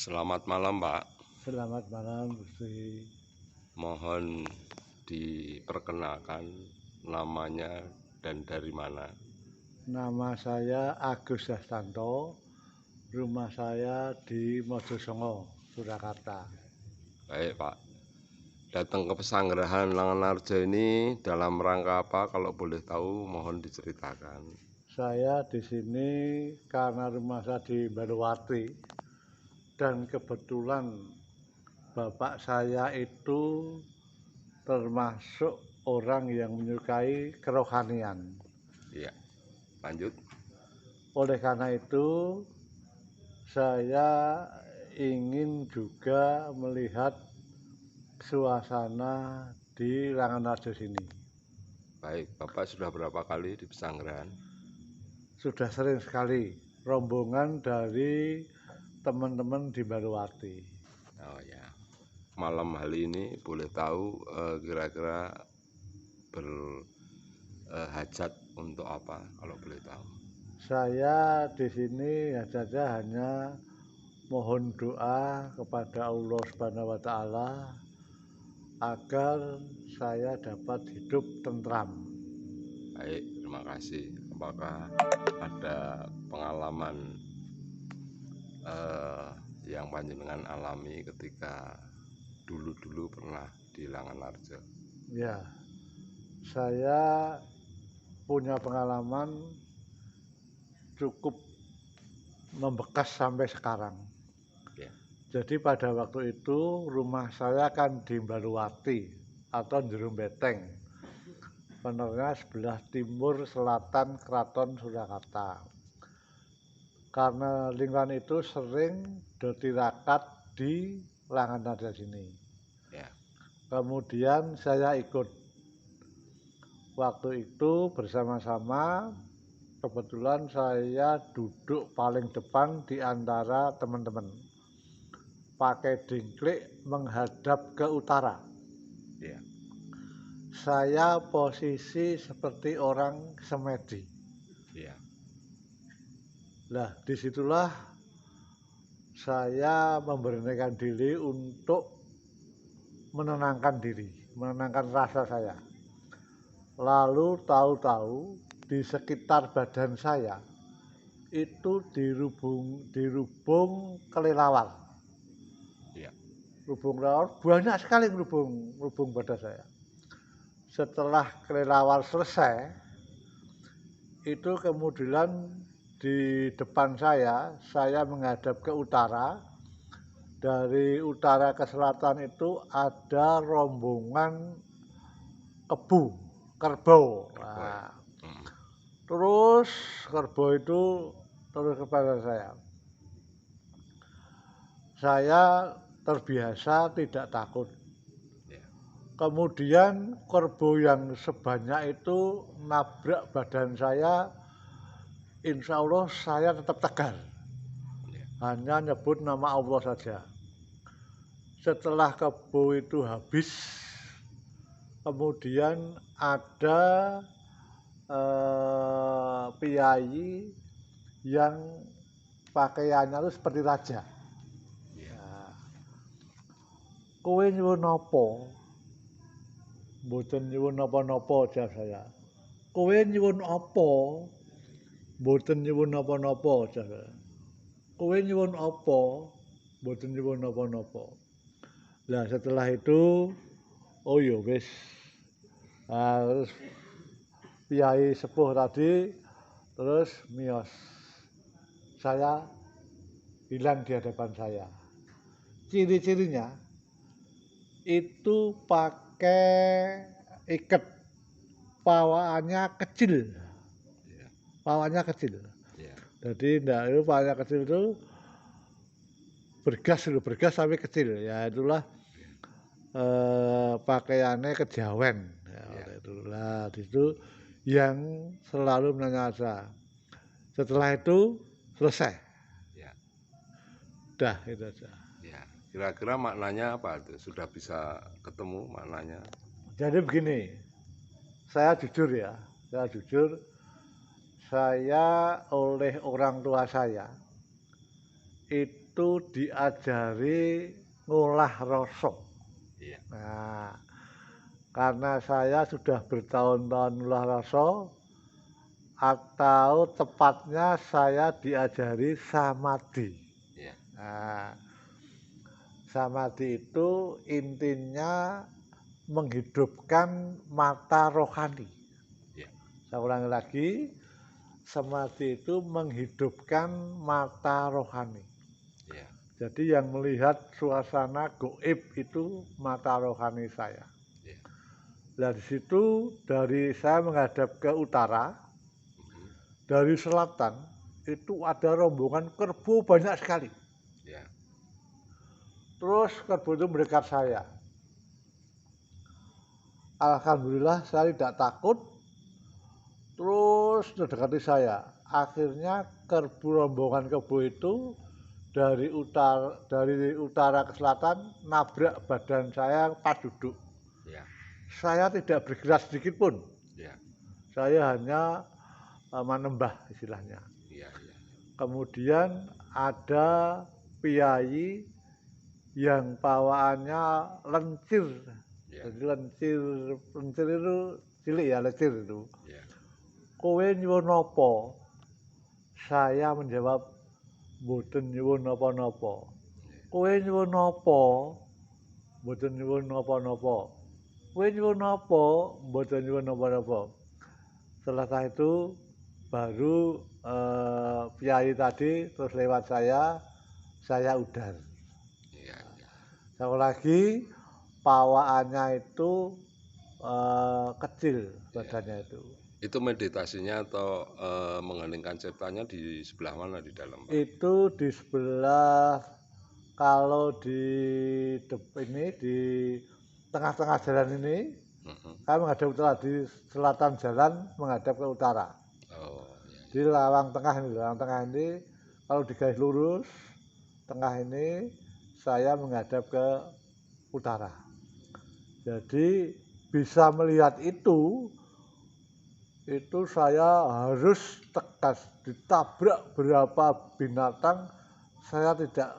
Selamat malam, Pak. Selamat malam, Gusti. Mohon diperkenalkan namanya dan dari mana. Nama saya Agus Dastanto. Rumah saya di Mojosongo, Surakarta. Baik, Pak. Datang ke Pesanggerahan Langanarjo ini dalam rangka apa? Kalau boleh tahu, mohon diceritakan. Saya di sini karena rumah saya di Baluwati dan kebetulan bapak saya itu termasuk orang yang menyukai kerohanian. Iya, lanjut. Oleh karena itu, saya ingin juga melihat suasana di Langanarjo sini. Baik, Bapak sudah berapa kali di Pesanggerahan? Sudah sering sekali rombongan dari teman-teman di Baluwati. Oh ya, malam hari ini boleh tahu kira-kira berhajat untuk apa? Kalau boleh tahu. Saya di sini saja hanya mohon doa kepada Allah Subhanahu wa taala agar saya dapat hidup tentram. Baik, terima kasih. Apakah ada pengalaman yang panjenengan alami ketika dulu-dulu pernah di Langanarjo? Ya, saya punya pengalaman cukup membekas sampai sekarang. Ya. Jadi pada waktu itu rumah saya kan di Baluwati atau Jurung Beteng, benernya sebelah timur selatan Keraton Surakarta. Karena lingkungan itu sering ditirakat di Langanarjo sini. Ya. Kemudian saya ikut waktu itu bersama-sama. Kebetulan saya duduk paling depan di antara teman-teman, pakai dingklik menghadap ke utara. Ya. Saya posisi seperti orang semedi. Ya. Nah, disitulah saya memberanikan diri untuk menenangkan diri, menenangkan rasa saya. Lalu tahu-tahu di sekitar badan saya itu dirubung kelelawar. Ya. Rubung kelelawar banyak sekali rubung badan saya. Setelah kelelawar selesai, itu kemudian di depan saya menghadap ke utara. Dari utara ke selatan itu ada rombongan kerbau. Nah, terus kerbau itu terus kepada saya. Saya terbiasa tidak takut. Kemudian kerbau yang sebanyak itu nabrak badan saya, insya Allah saya tetap tegar. Hanya nyebut nama Allah saja. Setelah kerbau itu habis, kemudian ada piyai yang pakaiannya itu seperti raja. Nah, kowe nyuwun apa? Mboten nyuwun napa-napa, jawab saya. Kowe nyuwun apa? Mboten nyuwun napa-napa, jawab saya. Kowe nyuwun apa? Mboten nyuwun napa-napa. Nah, setelah itu, oh ya wis. Nah, terus piyai sepuh tadi terus miyos. Saya hilang di hadapan saya. Ciri-cirinya itu pakai iket, pawaannya kecil. Pawaannya kecil. Jadi itu pawaannya kecil itu bergas tapi kecil. Ya itulah pakaiannya kejawen. Ya, itulah di situ yang selalu menanya saya. Setelah itu selesai. Ya. Dah itu aja. Ya. Kira-kira maknanya apa itu? Sudah bisa ketemu maknanya? Jadi begini, saya jujur ya, saya oleh orang tua saya itu diajari ngolah rasa. Iya. Nah, karena saya sudah bertahun-tahun ngolah rasa, atau tepatnya saya diajari samadhi. Iya. Nah, samadhi itu intinya menghidupkan mata rohani. Iya. Saya ulangi lagi, samadhi itu menghidupkan mata rohani. Iya. Jadi yang melihat suasana goib itu mata rohani saya. Iya. Nah di situ dari saya menghadap ke utara, dari selatan itu ada rombongan kerbau banyak sekali. Iya. Terus kerbau itu mendekat saya. Alhamdulillah saya tidak takut. Terus mendekati saya. Akhirnya rombongan kerbau itu dari utara ke selatan nabrak badan saya pas duduk. Iya. Saya tidak bergerak sedikit pun. Iya. Saya hanya menembah istilahnya. Iya. Iya. Kemudian ada piyayi yang bawaannya lencir. Iya. Jadi lencir itu cilik ya, lencir itu. Iya. Kowe nyuwun apa? Saya menjawab, mboten nyuwun napa-napa. Kowe nyuwun apa? Mboten nyuwun napa-napa. Kowe nyuwun apa? Mboten nyuwun napa-napa. Setelah itu baru piyayi tadi terus lewat saya udar. Iya. Iya. Satu lagi pawaannya itu kecil badannya itu. Itu meditasinya atau mengheningkan ciptanya di sebelah mana di dalam, Pak? Itu di sebelah, kalau di tengah-tengah jalan ini, saya menghadap utara, di selatan jalan menghadap ke utara. Oh, iya. Di lawang tengah ini, kalau digaris lurus, tengah ini saya menghadap ke utara. Jadi bisa melihat itu saya harus tegas, ditabrak berapa binatang, saya tidak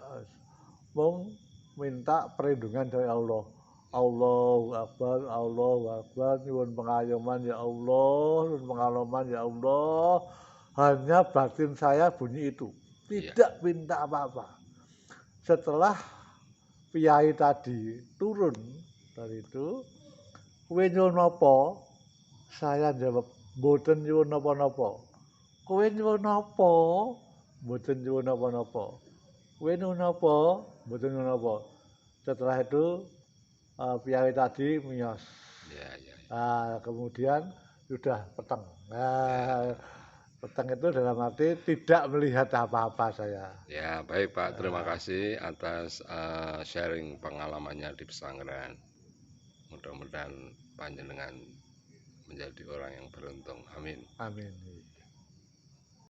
mau minta perlindungan dari Allah. Allahu Akbar, nyuwun pengayoman ya Allah, nyuwun pengalaman ya Allah. Hanya batin saya bunyi itu, tidak minta apa-apa. Setelah piyayi tadi turun dari itu, kowe nyuwun apa? Saya jawab, mboten nyuwun napa-napa. Kowe nyuwun apa? Mboten nyuwun napa-napa. Kowe nyuwun apa? Mboten nyuwun napa. Setelah itu piyayi tadi miyos. Iya. Iya. Nah, kemudian sudah peteng. Nah, peteng itu dalam arti tidak melihat apa-apa saya. Ya, baik Pak. Terima kasih atas sharing pengalamannya di pesanggrahan. Mudah-mudahan panjenengan menjadi orang yang beruntung. Amin. Amin.